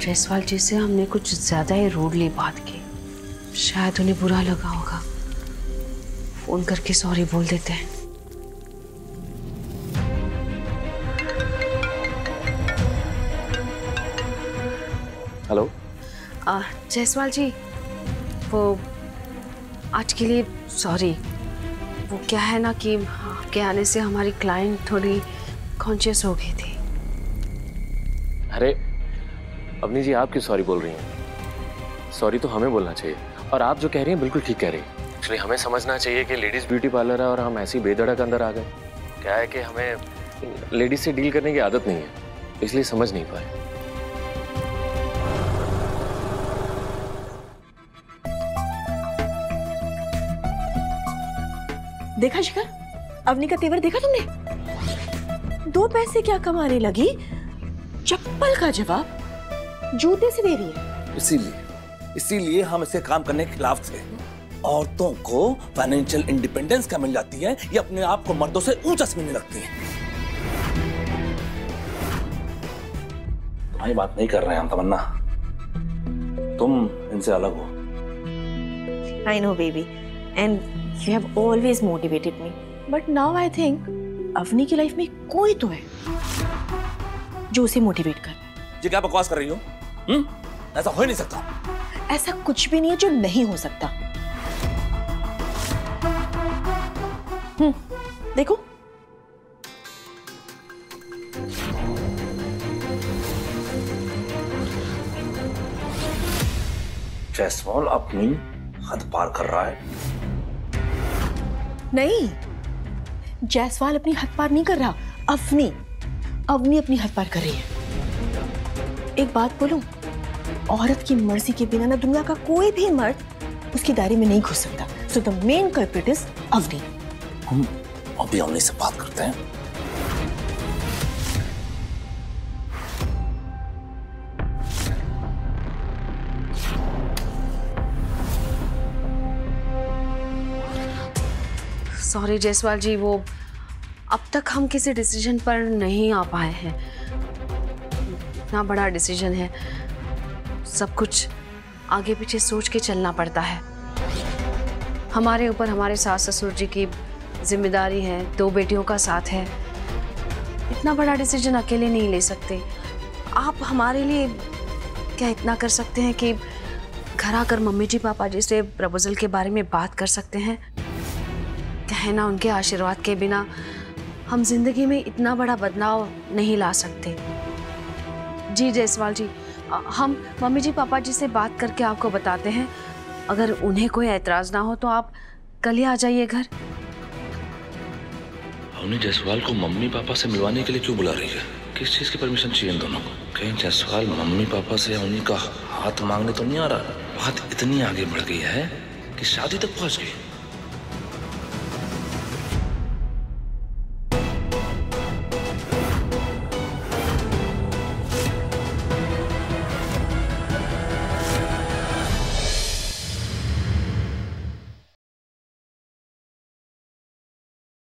जायसवाल जी से हमने कुछ ज्यादा ही रूडली बात की। शायद उन्हें बुरा लगा होगा। फोन करके सॉरी बोल देते हैं। हेलो जायसवाल जी, वो आज के लिए सॉरी। वो क्या है ना कि आपके आने से हमारी क्लाइंट थोड़ी कॉन्शियस हो गई थी। अरे अवनी जी, आप क्यों सॉरी बोल रही हैं? सॉरी तो हमें बोलना चाहिए, और आप जो कह रही हैं बिल्कुल ठीक कह रही हैं। एक्चुअली हमें समझना चाहिए कि लेडीज ब्यूटी पार्लर है और हम ऐसी बेधड़क अंदर आ गए। क्या है कि हमें लेडीज से डील करने की आदत नहीं है, इसलिए समझ नहीं पाए। देखा शिखर, अवनी का तेवर देखा तुमने? 2 पैसे क्या कमाने लगी, चप्पल का जवाब जूते से दे रही है। इसीलिए हम इसे काम करने के खिलाफ थे। औरतों को फाइनेंशियल इंडिपेंडेंस क्या मिल जाती है, ये अपने आप को मर्दों से ऊंचा समझने लगती है। तुम्हारी बात नहीं कर रहे हैं हम तमन्ना, तुम इनसे अलग हो। I know baby, and you have always motivated me. But now I think Avani की लाइफ में कोई तो है जो उसे मोटिवेट कर। ये क्या बकवास कर रही हो? ऐसा हो ही नहीं सकता। ऐसा कुछ भी नहीं है जो नहीं हो सकता। देखो, जायसवाल अपनी हद पार कर रहा है। नहीं, जायसवाल अपनी हद पार नहीं कर रहा, अवनी अपनी हद पार कर रही है। एक बात बोलूं, औरत की मर्जी के बिना ना दुनिया का कोई भी मर्द उसके दायरे में नहीं घुस सकता। So the main culprit is Avani. हम अभी अवनी से बात करते हैं। सॉरी जायसवाल जी, वो अब तक हम किसी डिसीजन पर नहीं आ पाए हैं। इतना बड़ा डिसीजन है, सब कुछ आगे पीछे सोच के चलना पड़ता है। हमारे ऊपर हमारे सास ससुर जी की जिम्मेदारी है, 2 बेटियों का साथ है। इतना बड़ा डिसीजन अकेले नहीं ले सकते। आप हमारे लिए क्या इतना कर सकते हैं कि घर आकर मम्मी जी पापा जी से प्रपोजल के बारे में बात कर सकते हैं? क्या है ना, उनके आशीर्वाद के बिना हम जिंदगी में इतना बड़ा बदलाव नहीं ला सकते। जी जायसवाल जी, हम मम्मी जी पापा जी से बात करके आपको बताते हैं। अगर उन्हें कोई ऐतराज ना हो तो आप कल ही आ जाइए घर। अवनी जायसवाल को मम्मी पापा से मिलवाने के लिए क्यों बुला रही है? किस चीज की परमिशन चाहिए इन दोनों को? कहीं जायसवाल मम्मी पापा से अवनी का हाथ मांगने तो नहीं आ रहा? बात इतनी आगे बढ़ गई है कि शादी तक पहुंच गई।